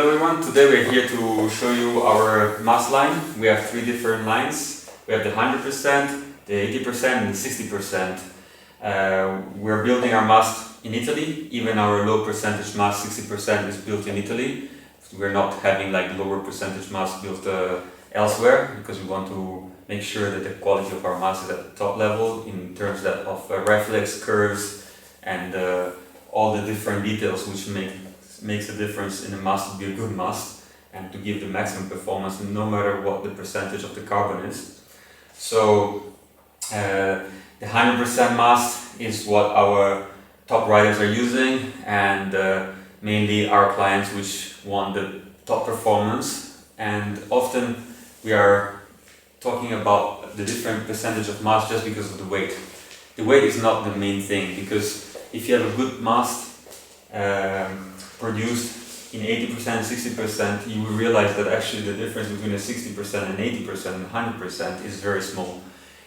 Hello everyone, today we're here to show you our mast line. We have three different lines. We have the 100%, the 80% and the 60%. We're building our mast in Italy. Even our low percentage mast, 60%, is built in Italy. We're not having like lower percentage mast built elsewhere, because we want to make sure that the quality of our mast is at the top level in terms of reflex, curves, and all the different details which makes a difference in a mast to be a good mast and to give the maximum performance no matter what the percentage of the carbon is. So the 100% mast is what our top riders are using, and mainly our clients which want the top performance. And often we are talking about the different percentage of mast just because of the weight. The weight is not the main thing, because if you have a good mast produced in 80% and 60%, you will realize that actually the difference between a 60% and 80% and 100% is very small.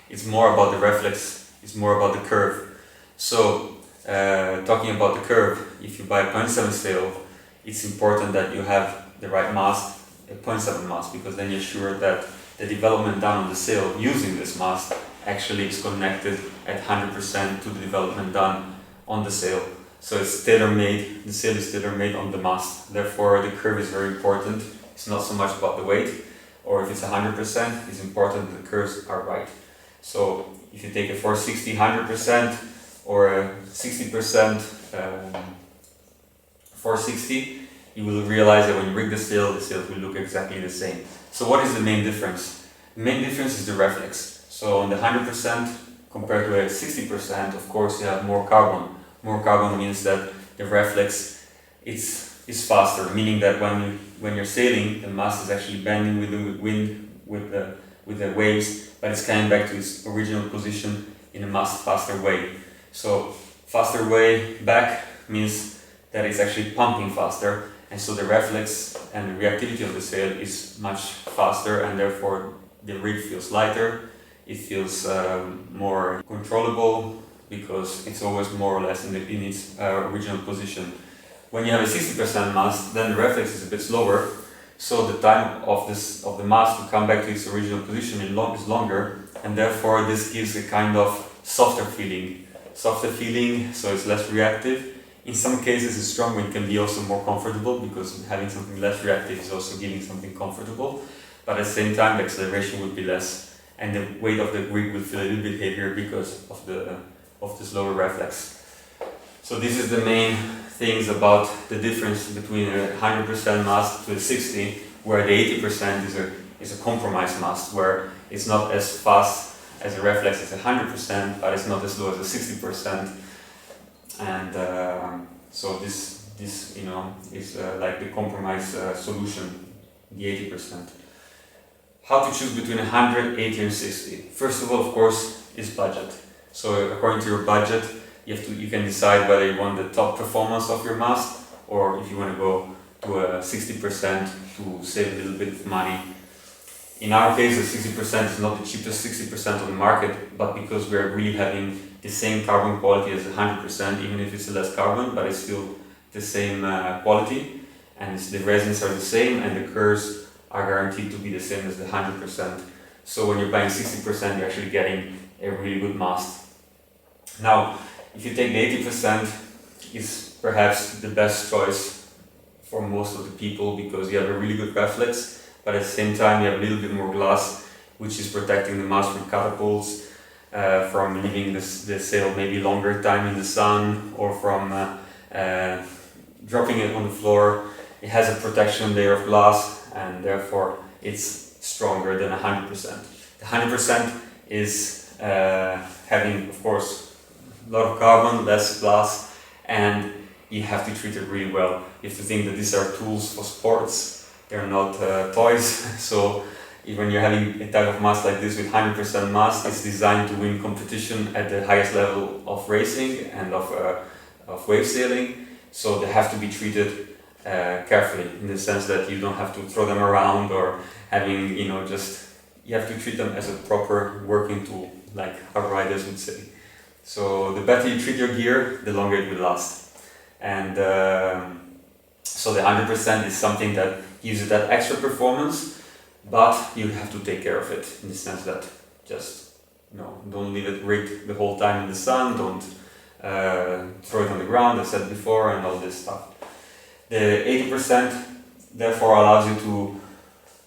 It's more about the reflex, it's more about the curve. So talking about the curve, if you buy a 0.7 sail, it's important that you have the right mast, a 0.7 mast, because then you're sure that the development done on the sail using this mast actually is connected at 100% to the development done on the sail. So it's tailor-made, the sail is tailor-made on the mast. Therefore the curve is very important. It's not so much about the weight, or if it's 100%, it's important that the curves are right. So if you take a 460 100% or a 60% 460, you will realize that when you rig the sails will look exactly the same. So what is the main difference? The main difference is the reflex. So on the 100% compared to a 60%, of course you have more carbon. More carbon means that the reflex is faster, meaning that when you're sailing, the mast is actually bending with the wind, with the waves, but it's coming back to its original position in a much faster way. So faster way back means that it's actually pumping faster, and so the reflex and the reactivity of the sail is much faster, and therefore the rig feels lighter, it feels more controllable, because it's always more or less in its original position. When you have a 60% mast, then the reflex is a bit slower, so the time of the mast to come back to its original position is longer, and therefore this gives a kind of softer feeling, so it's less reactive. In some cases, a strong wind can be also more comfortable, because having something less reactive is also giving something comfortable, but at the same time the acceleration would be less, and the weight of the rig will feel a little bit heavier because of this lower reflex. So this is the main things about the difference between a 100% mast to a 60, where the 80% is a compromise mast, where it's not as fast as a reflex as 100%, but it's not as low as a 60%. And so this is like the compromise solution, the 80%. How to choose between 100, 80 and 60? First of all, of course, is budget. So according to your budget, you can decide whether you want the top performance of your mast, or if you want to go to a 60% to save a little bit of money. In our case, the 60% is not the cheapest 60% on the market, but because we're really having the same carbon quality as 100%, even if it's less carbon, but it's still the same quality, and the resins are the same, and the curves are guaranteed to be the same as the 100%. So when you're buying 60%, you're actually getting a really good mast. Now, if you take the 80%, it's perhaps the best choice for most of the people, because you have a really good reflex, but at the same time you have a little bit more glass, which is protecting the mast from catapults, from leaving the sail maybe longer time in the sun, or from dropping it on the floor. It has a protection layer of glass, and therefore it's stronger than 100%. The 100% is having, of course, a lot of carbon, less glass, and you have to treat it really well. You have to think that these are tools for sports, they're not toys. So when you're having a type of mast like this with 100% mast, it's designed to win competition at the highest level of racing and of wave sailing. So they have to be treated carefully, in the sense that you don't have to throw them around or having, you have to treat them as a proper working tool, like our riders would say. So the better you treat your gear, the longer it will last. And So the 100% is something that gives it that extra performance, but you have to take care of it in the sense that just don't leave it rigged the whole time in the sun, don't throw it on the ground, as I said before, and all this stuff. The 80% therefore allows you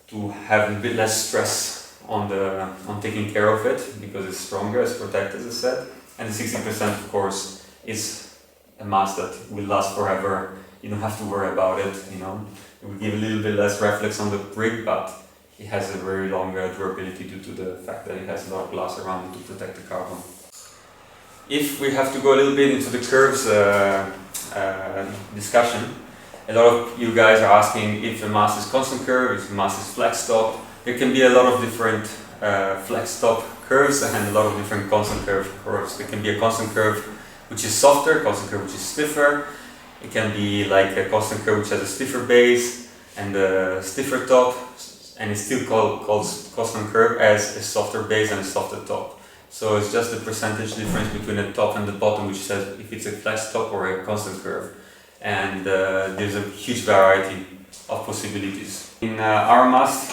to have a bit less stress on taking care of it because it's stronger, it's protected, as I said. And the 60% of course is a mast that will last forever. You don't have to worry about it, It will give a little bit less reflex on the rig, but it has a very long durability due to the fact that it has a lot of glass around it to protect the carbon. If we have to go a little bit into the curves discussion, a lot of you guys are asking if the mast is constant curve, if the mast is flextop. There can be a lot of different flextop curves and a lot of different constant curve curves. There can be a constant curve which is softer, constant curve which is stiffer. It can be like a constant curve which has a stiffer base and a stiffer top, and it's still called constant curve as a softer base and a softer top. So it's just the percentage difference between the top and the bottom which says if it's a flex top or a constant curve. And there's a huge variety of possibilities. In our mast,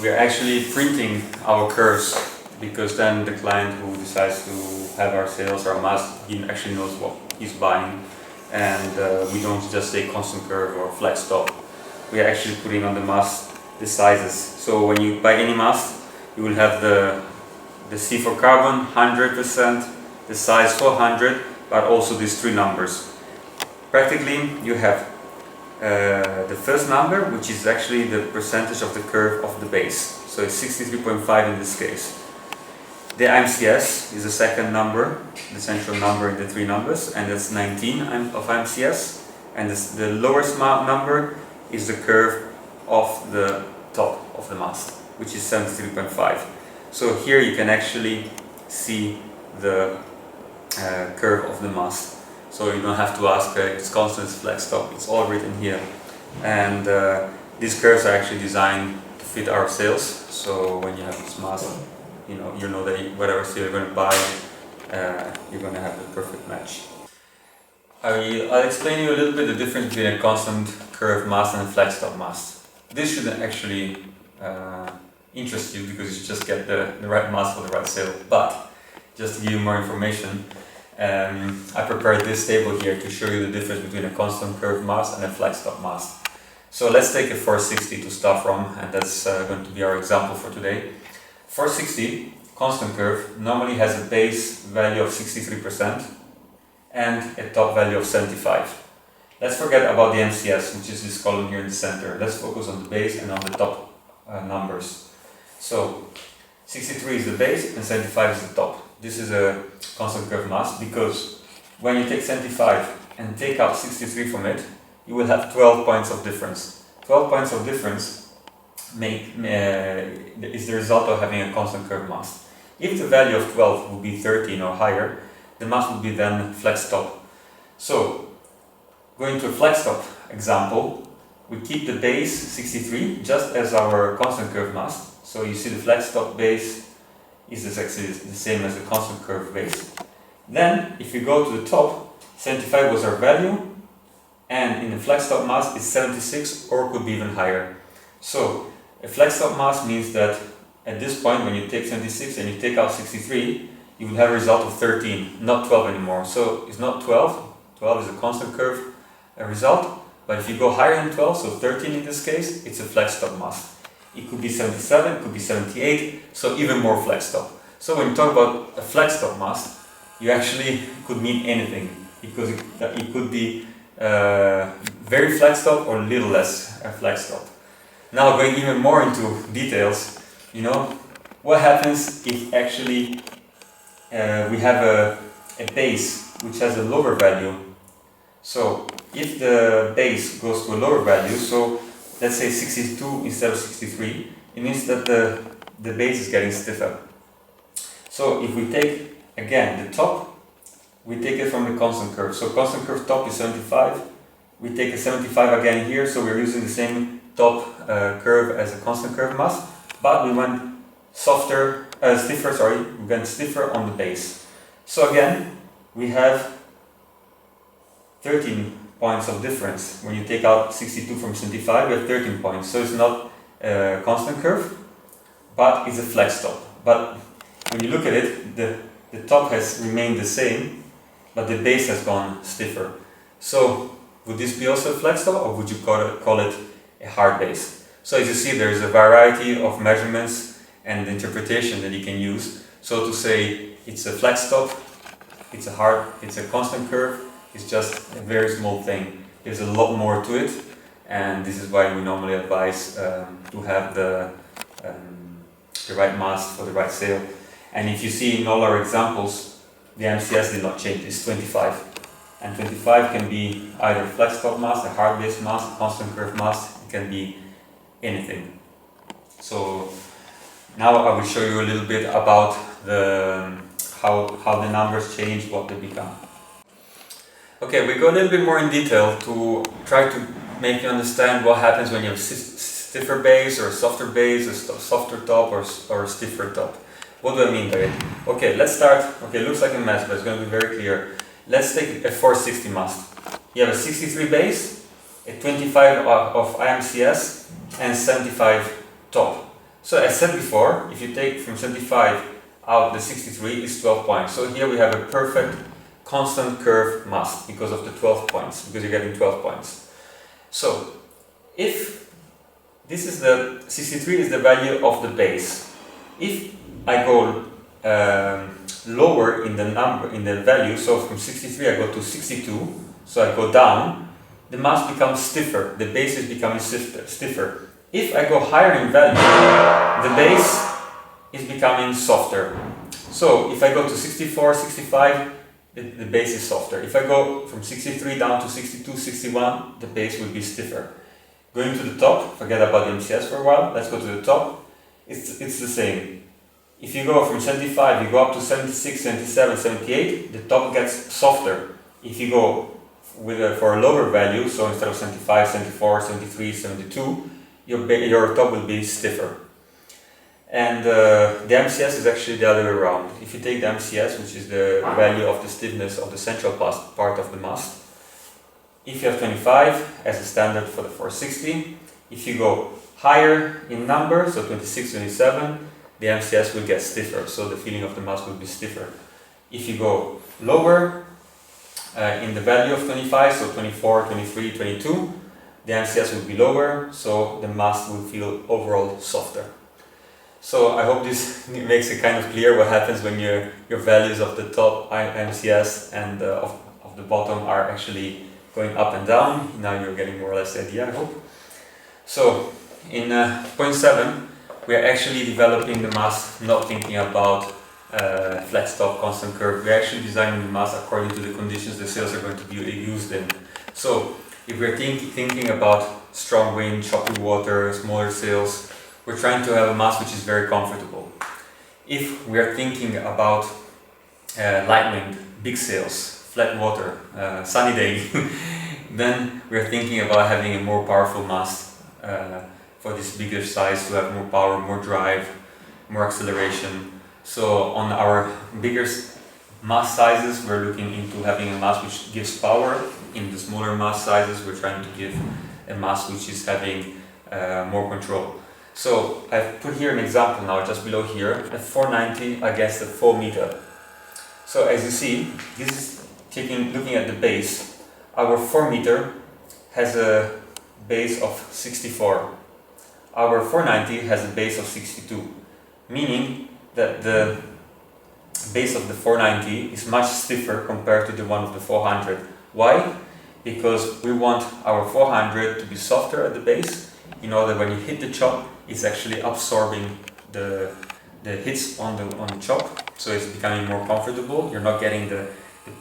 we are actually printing our curves because then the client who decides to have our sails, our mast, he actually knows what he's buying. And we don't just say constant curve or flex top. We are actually putting on the mast the sizes. So when you buy any mast, you will have the C for carbon, 100%, the size 400, but also these three numbers. Practically, you have the first number, which is actually the percentage of the curve of the base. So it's 63.5 in this case. The MCS is the second number, the central number in the three numbers, and that's 19 of MCS. And the lowest number is the curve of the top of the mast, which is 73.5. So here you can actually see the curve of the mast. So you don't have to ask if it's constant, it's flex top, it's all written here. And these curves are actually designed to fit our sails. So when you have this mast, you know that whatever sail you're going to buy, you're going to have the perfect match. I'll explain you a little bit the difference between a constant curve mast and a flex top mast. This shouldn't actually interest you because you just get the right mast for the right sail. But just to give you more information, I prepared this table here to show you the difference between a constant curve mast and a flex top mast. So let's take a 460 to start from, and that's going to be our example for today. 460 constant curve normally has a base value of 63% and a top value of 75. Let's forget about the MCS, which is this column here in the center. Let's focus on the base and on the top numbers. So 63 is the base and 75 is the top. This is a constant curve mast because when you take 75 and take out 63 from it, you will have 12 points of difference. 12 points of difference is the result of having a constant curve mast. If the value of 12 would be 13 or higher, the mast would be then flex top. So, going to a flex top example, we keep the base 63 just as our constant curve mast. So you see the flex top base is actually the same as the constant curve base. Then, if you go to the top, 75 was our value, and in the flex top mast it's 76 or could be even higher. So, a flex top mast means that at this point when you take 76 and you take out 63, you will have a result of 13, not 12 anymore. So it's not 12, 12 is a constant curve result, but if you go higher than 12, so 13 in this case, it's a flex top mast. It could be 77, it could be 78, so even more flex top. So when you talk about a flex top mast, you actually could mean anything, because it could be very flex top or little less flex top. Now going even more into details, what happens if actually we have a base which has a lower value. So if the base goes to a lower value, so let's say 62 instead of 63, it means that the base is getting stiffer. So if we take again the top, we take it from the constant curve. So constant curve top is 75, we take a 75 again here, so we're using the same top curve as a constant curve mast, but we went stiffer on the base. So again, we have 13 points of difference. When you take out 62 from 75, you have 13 points. So it's not a constant curve, but it's a flex top. But when you look at it, the top has remained the same, but the base has gone stiffer. So would this be also a flex top, or would you call it a hard base? So as you see, there is a variety of measurements and interpretation that you can use. So to say it's a flex top, it's a constant curve, it's just a very small thing. There's a lot more to it, and this is why we normally advise to have the right mast for the right sail. And if you see in all our examples, the MCS did not change, it's 25. And 25 can be either flex top mast, a hard base mast, a constant curve mast, it can be anything. So now I will show you a little bit about how the numbers change, what they become. Okay, we go a little bit more in detail to try to make you understand what happens when you have stiffer base or softer base, a softer top or a stiffer top. What do I mean by it? Okay, let's start. Okay, it looks like a mess, but it's going to be very clear. Let's take a 460 mast. You have a 63 base, a 25 of IMCS, and 75 top. So as said before, if you take from 75 out the 63, it's 12 points. So here we have a perfect constant curve mast because of the 12 points, because you're getting 12 points. So if this is the 63 is the value of the base. If I go lower in the value, so from 63 I go to 62, so I go down, the mast becomes stiffer, the base is becoming stiffer. If I go higher in value, the base is becoming softer. So if I go to 64, 65, the base is softer. If I go from 63 down to 62, 61, the base will be stiffer. Going to the top, forget about the MCS for a while, let's go to the top, it's the same. If you go from 75, you go up to 76, 77, 78, the top gets softer. If you go for a lower value, so instead of 75, 74, 73, 72, your top will be stiffer. And the MCS is actually the other way around. If you take the MCS, which is the value of the stiffness of the central part of the mast, if you have 25 as a standard for the 460, if you go higher in number, so 26, 27, the MCS will get stiffer, so the feeling of the mast will be stiffer. If you go lower in the value of 25, so 24, 23, 22, the MCS will be lower, so the mast will feel overall softer. So I hope this makes it kind of clear what happens when your values of the top MCS and of the bottom are actually going up and down. Now you're getting more or less the idea, I hope. So in point 7, we are actually developing the mast not thinking about flex top, constant curve. We're actually designing the mast according to the conditions the sails are going to be used in. So if we're thinking about strong wind, choppy water, smaller sails, we're trying to have a mast which is very comfortable. If we are thinking about light wind, big sails, flat water, sunny day, then we're thinking about having a more powerful mast for this bigger size to have more power, more drive, more acceleration. So on our bigger mast sizes, we're looking into having a mast which gives power. In the smaller mast sizes, we're trying to give a mast which is having more control. So I've put here an example now, just below here, a 490 against a 4 meter. So as you see, this is looking at the base. Our 4 meter has a base of 64. Our 490 has a base of 62, meaning that the base of the 490 is much stiffer compared to the one of the 400. Why? Because we want our 400 to be softer at the base, in order when you hit the chop, it's actually absorbing the hits on the chop, so it's becoming more comfortable. You're not getting the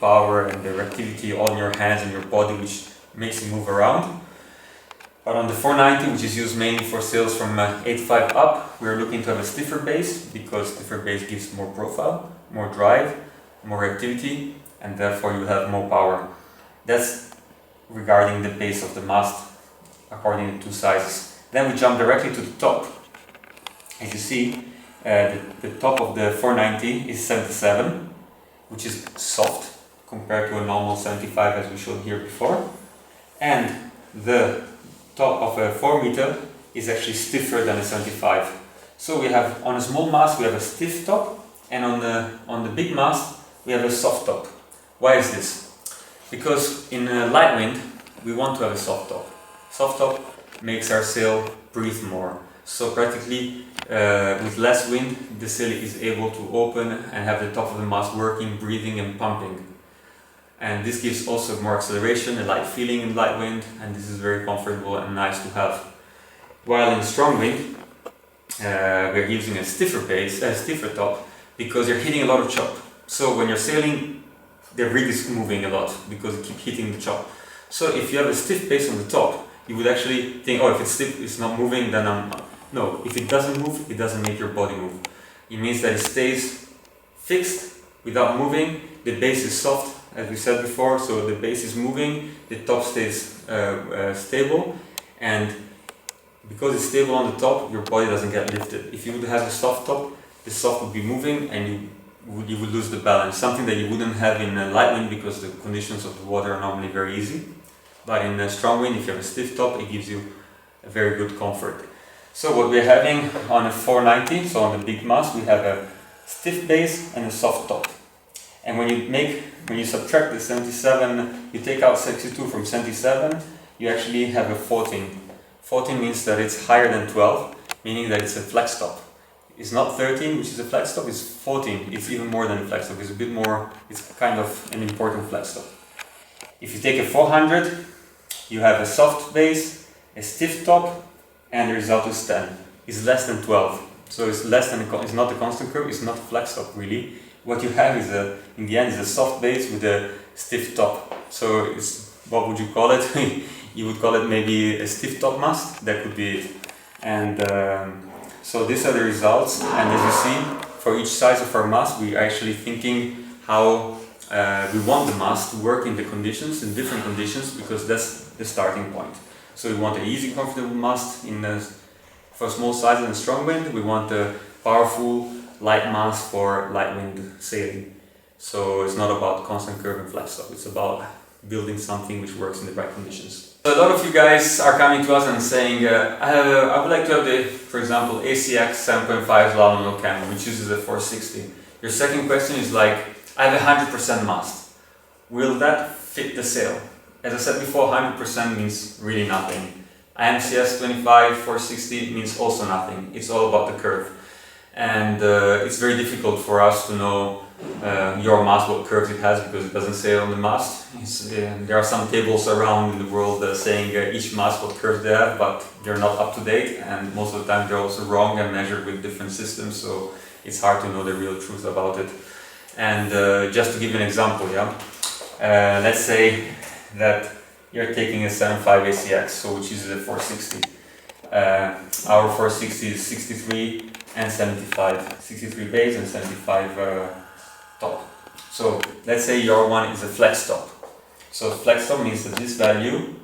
power and the reactivity on your hands and your body, which makes you move around. But on the 490, which is used mainly for sails from 8.5 up, we're looking to have a stiffer base, because stiffer base gives more profile, more drive, more reactivity, and therefore you have more power. That's regarding the base of the mast according to two sizes. Then we jump directly to the top. As you see, the top of the 490 is 77, which is soft compared to a normal 75 as we showed here before. and the top of a 4 meter is actually stiffer than a 75. So we have, on a small mast we have a stiff top, and on the big mast we have a soft top. Why is this? Because in a light wind we want to have a soft top. Soft top makes our sail breathe more. So practically with less wind the sail is able to open and have the top of the mast working, breathing and pumping. And this gives also more acceleration, a light feeling in light wind, and this is very comfortable and nice to have. While in strong wind we're using a stiffer top, because you're hitting a lot of chop. So when you're sailing, the rig is moving a lot because you keep hitting the chop. So if you have a stiff base on the top, you would actually think, oh, if it's stiff, it's not moving, then no, if it doesn't move, it doesn't make your body move. It means that it stays fixed without moving. The base is soft, as we said before, so the base is moving, the top stays stable, and because it's stable on the top, your body doesn't get lifted. If you would have a soft top, the soft would be moving and you would lose the balance, something that you wouldn't have in a light wind because the conditions of the water are normally very easy. But in a strong wind, if you have a stiff top, it gives you a very good comfort. So what we're having on a 490, so on the big mast, we have a stiff base and a soft top. And when you subtract the 77, you take out 62 from 77, you actually have a 14. 14 means that it's higher than 12, meaning that it's a flex top. It's not 13, which is a flex top, it's 14. It's even more than a flex top. It's a bit more, it's kind of an important flex top. If you take a 400, you have a soft base, a stiff top, and the result is 10. It's less than 12. So it's less than it's not a constant curve, it's not a flex top really. What you have is in the end is a soft base with a stiff top. So it's, what would you call it? You would call it maybe a stiff top mast. That could be it. And so these are the results. And as you see, for each size of our mast, we are actually thinking how we want the mast to work in the conditions, in different conditions, because that's the starting point. So we want an easy, comfortable mast for small sizes and strong wind. We want a powerful, light mast for light wind sailing. So it's not about constant curve and flex top. It's about building something which works in the right conditions. So a lot of you guys are coming to us and saying, I would like to have the, for example, ACX 7.5 slalom no cam, which uses a 460. Your second question is like, I have a 100% mast. Will that fit the sail? As I said before, 100% means really nothing. IMCS 25 460 means also nothing. It's all about the curve. And it's very difficult for us to know your mast, what curves it has, because it doesn't say on the mast. There are some tables around in the world saying each mast what curves they have, but they're not up to date, and most of the time they're also wrong and measured with different systems, so it's hard to know the real truth about it. And just to give you an example, let's say that you're taking a 7.5 ACX, so which is a 460. Our 460 is 63 and 75, 63 base and 75 top. So let's say your one is a flex top. So flex top means that this value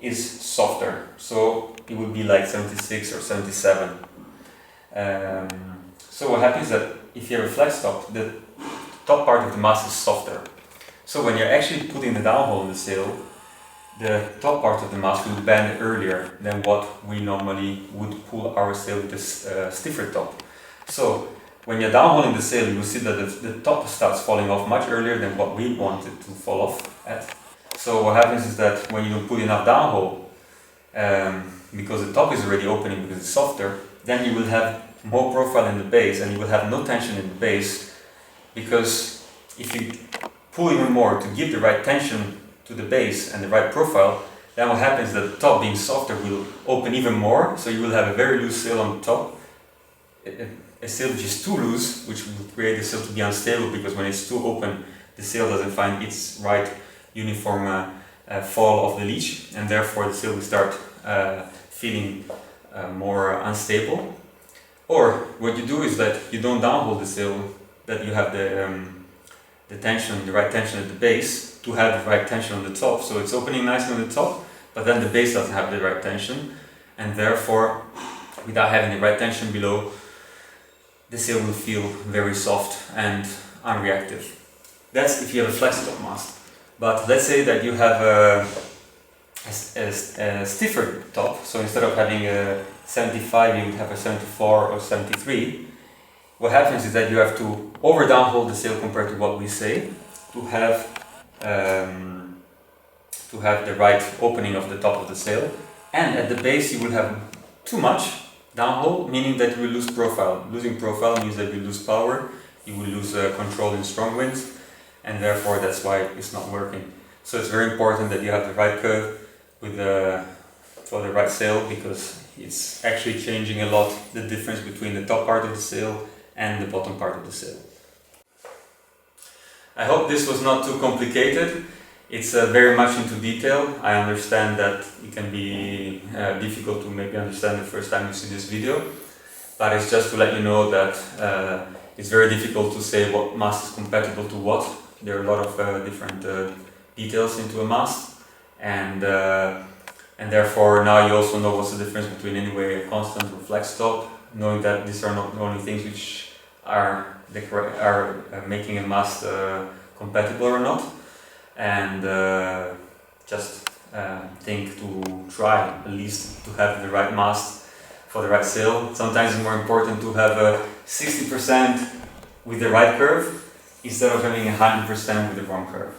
is softer, so it would be like 76 or 77. So what happens is that if you have a flex top, the top part of the mast is softer. So when you're actually putting the downhole in the sail, the top part of the mast will bend earlier than what we normally would pull our sail with a stiffer top. So when you're downholing the sail, you will see that the top starts falling off much earlier than what we want it to fall off at. So what happens is that when you don't put enough downhole, because the top is already opening because it's softer, then you will have more profile in the base and you will have no tension in the base, because if you pull even more to give the right tension to the base and the right profile, then what happens is that the top being softer will open even more, so you will have a very loose sail on the top. A sail which is too loose, which will create the sail to be unstable, because when it's too open, the sail doesn't find its right uniform fall of the leash, and therefore the sail will start feeling more unstable. Or what you do is that you don't downhole the sail, that you have the tension, the right tension at the base, to have the right tension on the top. So it's opening nicely on the top, but then the base doesn't have the right tension, and therefore, without having the right tension below, the sail will feel very soft and unreactive. That's if you have a flex top mast. But let's say that you have a stiffer top. So instead of having a 75, you would have a 74 or 73. What happens is that you have to over downhole the sail compared to what we say to have the right opening of the top of the sail, and at the base you will have too much downhole, meaning that you will lose profile. Losing profile means that you lose power, you will lose control in strong winds, and therefore that's why it's not working. So it's very important that you have the right curve with for the right sail, because it's actually changing a lot the difference between the top part of the sail and the bottom part of the sail. I hope this was not too complicated. It's very much into detail. I understand that it can be difficult to maybe understand the first time you see this video, but it's just to let you know that it's very difficult to say what mast is compatible to what. There are a lot of different details into a mast, and therefore now you also know what's the difference between anyway a constant or flextop, knowing that these are not the only things which are making a mast compatible or not. And just think to try at least to have the right mast for the right sail. Sometimes it's more important to have a 60% with the right curve instead of having 100% with the wrong curve.